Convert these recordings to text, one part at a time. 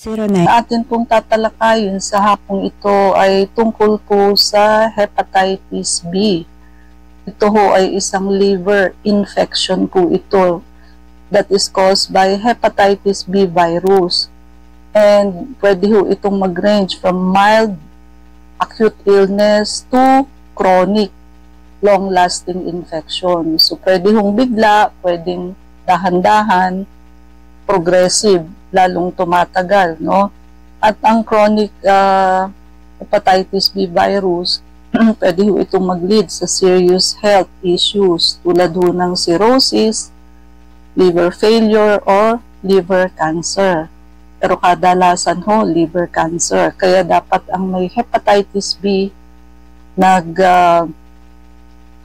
09. Atin pong tatalakayin sa hapong ito ay tungkol po sa hepatitis B. Ito ho ay isang liver infection po ito that is caused by hepatitis B virus. And pwede ho itong mag-range from mild acute illness to chronic long-lasting infection. So pwede hong bigla, pwedeng dahan-dahan, progressive, lalong tumatagal, no? At ang chronic hepatitis B virus, pwede ho itong mag-lead sa serious health issues tulad ho ng cirrhosis, liver failure, or liver cancer. Pero kadalasan ho, liver cancer. Kaya dapat ang may hepatitis B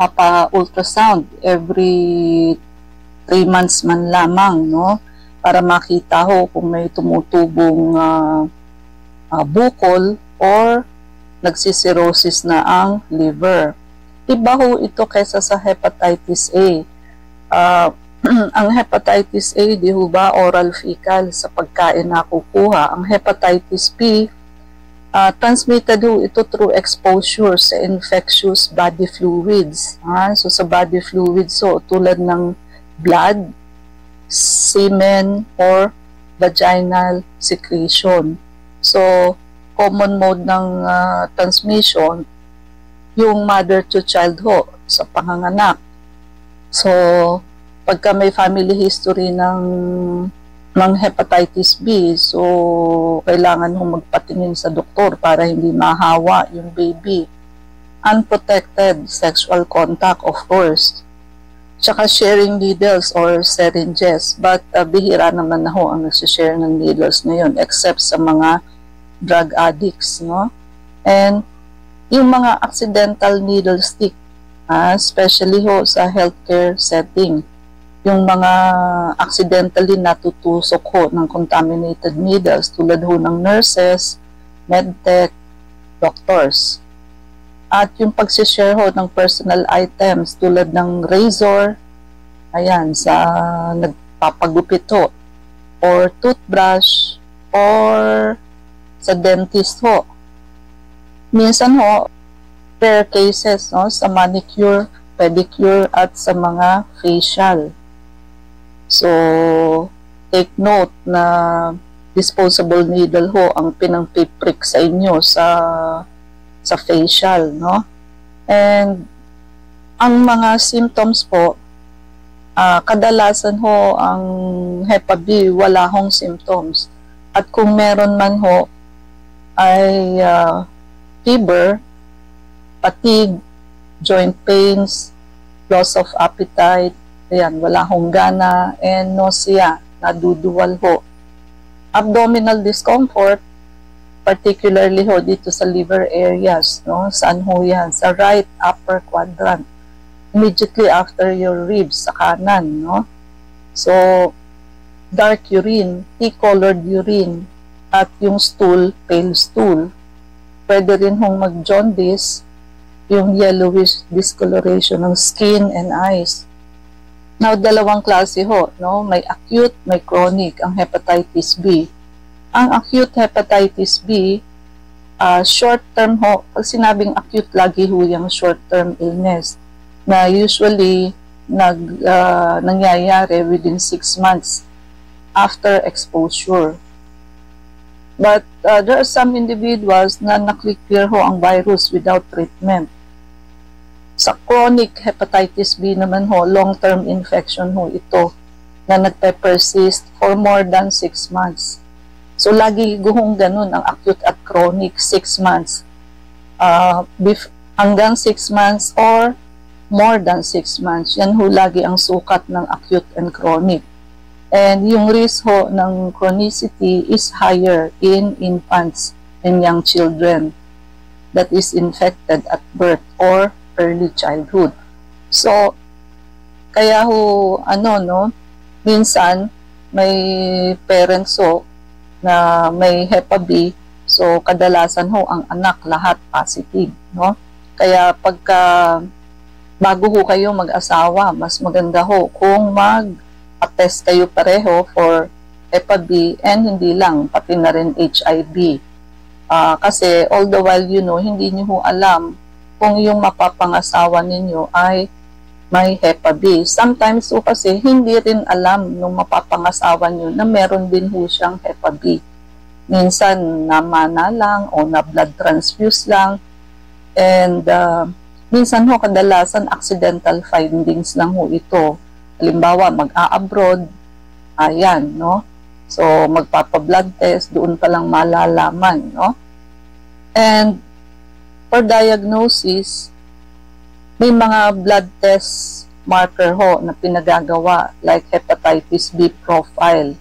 papa-ultrasound every 3 months man lamang, no? Para makita ho kung may tumutubong bukol or nagsisirosis na ang liver. Iba ho ito kaysa sa hepatitis A. Ang hepatitis A, di ho ba, oral fecal sa pagkain na kukuha. Ang hepatitis B, transmitted ho ito through exposure sa infectious body fluids. So sa body fluids, so tulad ng blood, semen, or vaginal secretion. So, common mode ng transmission, yung mother to child ho, sa panganganak. So, pagka may family history ng hepatitis B, so kailangan ho magpatingin sa doktor para hindi mahawa yung baby. Unprotected sexual contact, of course. Tsaka sharing needles or syringes. But bihira naman na ho ang nagsishare ng needles ngayon except sa mga drug addicts, no? And yung mga accidental needle stick, especially ho sa healthcare setting, yung mga accidentally natutusok ho ng contaminated needles tulad ho ng nurses, medtech, doctors. At yung pagsishare ho ng personal items tulad ng razor, ayan, sa nagpapagupit ho, or toothbrush, or sa dentist ho. Minsan ho, rare cases, no, sa manicure, pedicure, at sa mga facial. So, take note na disposable needle ho ang pinangpiprik sa inyo sa facial, no? And ang mga symptoms po, kadalasan ho ang Hepa B wala hong symptoms. At kung meron man ho ay fever, fatigue, joint pains, loss of appetite, ayan, wala hong gana, and nausea, naduduwal ho. Abdominal discomfort, particularly ho dito sa liver areas, no? Saan ho yan? Sa right upper quadrant, immediately after your ribs, sa kanan, no? So, dark urine, tea-colored urine, at yung stool, pale stool. Pwede rin hong mag-jaundice, yung yellowish discoloration ng skin and eyes. Now, dalawang klase ho, no? May acute, may chronic, ang hepatitis B. Ang acute hepatitis B, short-term ho, pag sinabing acute, lagi ho yung short-term illness na usually nangyayari within 6 months after exposure. But there are some individuals na nakliklear ho ang virus without treatment. Sa chronic hepatitis B naman ho, long-term infection ho ito na nagpe-persist for more than 6 months. So, lagi guhong ganun ang acute at chronic, 6 months. Hanggang 6 months or more than 6 months. Yan ho lagi ang sukat ng acute and chronic. And yung risk ho ng chronicity is higher in infants and young children that is infected at birth or early childhood. So, kaya ho, minsan may parents ho na may Hepa B, so kadalasan ho ang anak lahat positive, no? Kaya pagka bago ho kayo mag-asawa, mas maganda ho kung mag-attest kayo pareho for Hepa B, and hindi lang, pati na rin HIV. Kasi all the while, hindi nyo ho alam kung yung mapapangasawa ninyo ay may Hepa B. Sometimes ho kasi hindi rin alam nung mapapangasawa nyo na meron din ho siyang Hepa B. Minsan namana lang o na blood transfuse lang, and minsan ho kadalasan accidental findings lang ho ito. Halimbawa mag-a-abroad, ayan, no? So magpapa-blood test, doon pa lang malalaman, no? And for diagnosis, may mga blood test marker ho na pinagagawa like hepatitis B profile.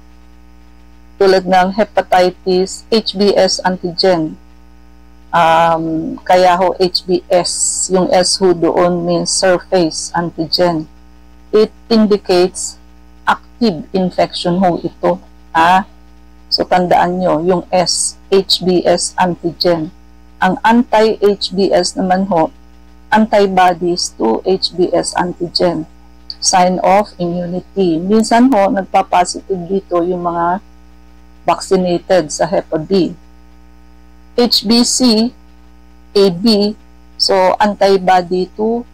Tulad ng hepatitis HBs antigen. Kaya ho HBs, yung S ho doon means surface antigen. It indicates active infection ho ito. So tandaan nyo, yung S, HBs antigen. Ang anti-HBs naman ho, antibodies to HBs antigen. Sign of immunity. Minsan ho, nagpa-positive dito yung mga vaccinated sa Hepa B. HBC, AB, so antibody to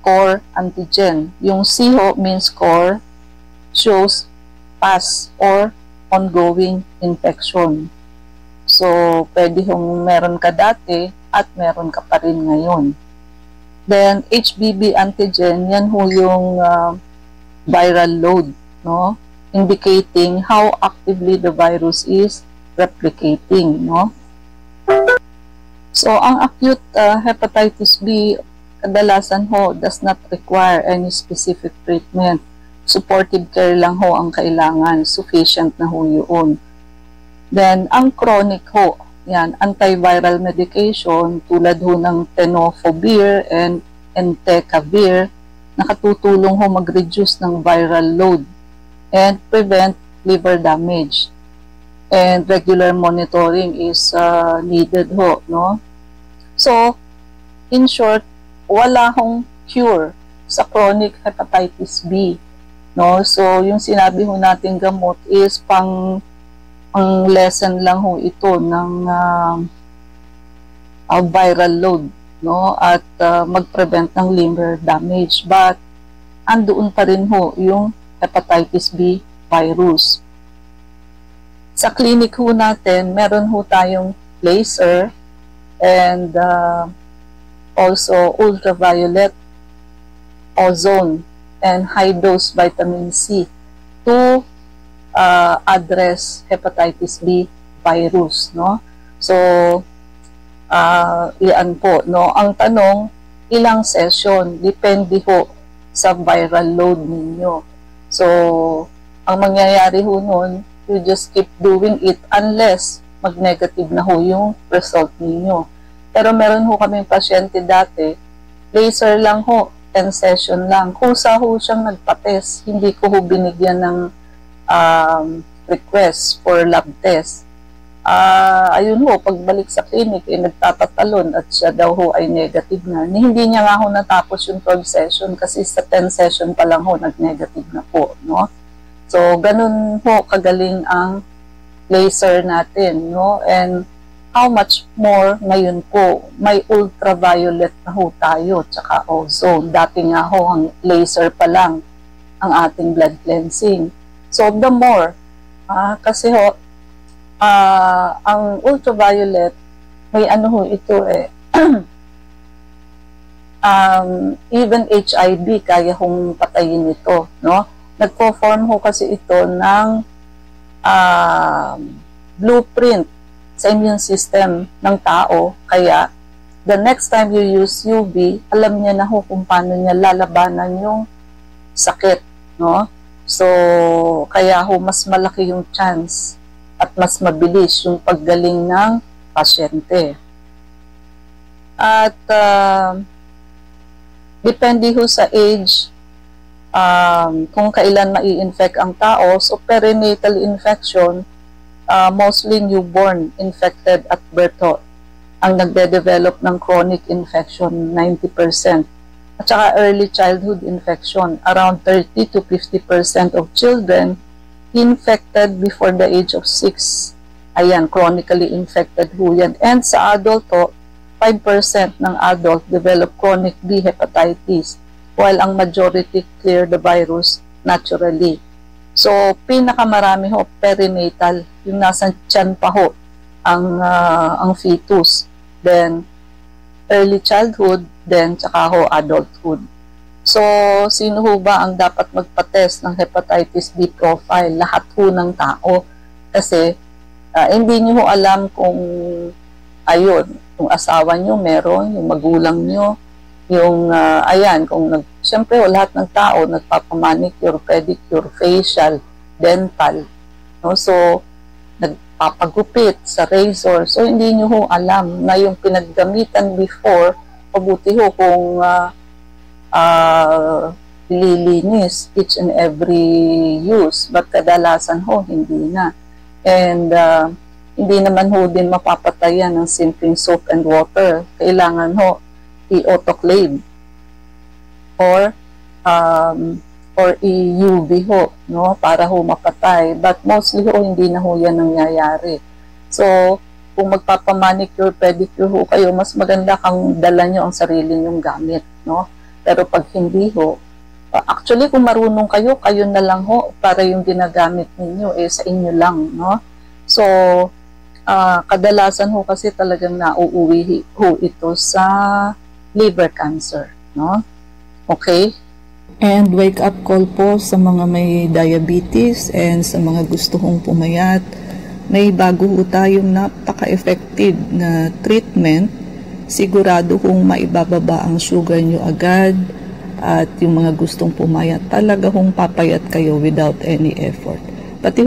core antigen. Yung C ho means core, shows past or ongoing infection. So, pwede hong meron ka dati at meron ka pa rin ngayon. Then, HBB antigen, yan ho yung viral load, no? Indicating how actively the virus is replicating, no? So, ang acute hepatitis B, kadalasan ho, does not require any specific treatment. Supportive care lang ho ang kailangan. Sufficient na ho yun. Then, ang chronic ho, yan, antiviral medication tulad ho ng tenofovir and entecavir, nakatutulong ho mag-reduce ng viral load and prevent liver damage. And regular monitoring is needed ho, no? So, in short, wala hong cure sa chronic hepatitis B, no? So, yung sinabi ho nating gamot is ang lesson lang ho ito ng viral load, no? At mag-prevent ng liver damage. But, andoon pa rin ho yung hepatitis B virus. Sa clinic ho natin, meron ho tayong laser and also ultraviolet, ozone, and high-dose vitamin C to address hepatitis B virus, no? So, yan po, no? Ang tanong, ilang session? Depende ho sa viral load ninyo. So, ang mangyayari ho nun, you just keep doing it unless mag-negative na ho yung result ninyo. Pero meron ho kaming pasyente dati, laser lang ho, 10 session lang. Kusa ho siyang nagpa-test, hindi ko ho binigyan ng request for lab test. Ayun ho, pagbalik sa clinic, nagtatatalon at siya daw ho ay negative na. Hindi niya nga ho natapos yung 12 session kasi sa 10 session pa lang ho, nag-negative na po, no? So, ganun ho kagaling ang laser natin, no? And how much more ngayon po, may ultraviolet na ho tayo, tsaka ozone. Dati nga ho, ang laser pa lang ang ating blood cleansing. So, the more, kasi ho, ang ultraviolet, may ano ho ito even HIV, kaya hong patayin ito, no? Nagpo-form ho kasi ito ng blueprint sa immune system ng tao. Kaya, the next time you use UV, alam niya na ho kung paano niya lalabanan yung sakit, no? So, kaya ho, mas malaki yung chance at mas mabilis yung paggaling ng pasyente. At, depende ho sa age, kung kailan mai-infect ang tao. So, perinatal infection, mostly newborn infected at birth ang nagde-develop ng chronic infection, 90%. At saka early childhood infection, around 30 to 50% of children infected before the age of 6. Ayan, chronically infected ho yan. And sa adult ho, 5% ng adult develop chronic B hepatitis, while ang majority clear the virus naturally. So, pinakamarami ho, perinatal, yung nasa tiyan pa ho, ang fetus. Then, early childhood, then tsaka ho, adulthood. So, sino ho ba ang dapat magpa-test ng hepatitis B profile? Lahat ho ng tao. Kasi, hindi nyo ho alam kung, ayun, yung asawa nyo meron, yung magulang nyo, yung, ayan, kung siyempre lahat ng tao, nagpapamanicure, pedicure, facial, dental, no? So, nagpapagupit sa razor. So, hindi nyo ho alam na yung pinaggamitan before, pabuti ho kung lilinis each and every use, but kadalasan ho, hindi na. And, hindi naman ho din mapapatayan ng simpleng soap and water. Kailangan ho i-autoclave or i-UV ho, no, para ho mapatay. But mostly ho, hindi na ho yan nangyayari. So, kung magpapamanicure, pedicure ho kayo, mas maganda kang dala nyo ang sarili nyong gamit, no? Pero pag hindi ho, actually kung marunong kayo, kayo na lang ho, para yung ginagamit ninyo, sa inyo lang, no? So, kadalasan ho kasi talagang nauuwi ho ito sa liver cancer, no? Okay? And wake up call po sa mga may diabetes and sa mga gusto hong pumayat. May bago ho tayong napaka-effective na treatment. Sigurado hong maibababa ang sugar nyo agad, at yung mga gustong pumayat, talaga hong papayat kayo without any effort. Pati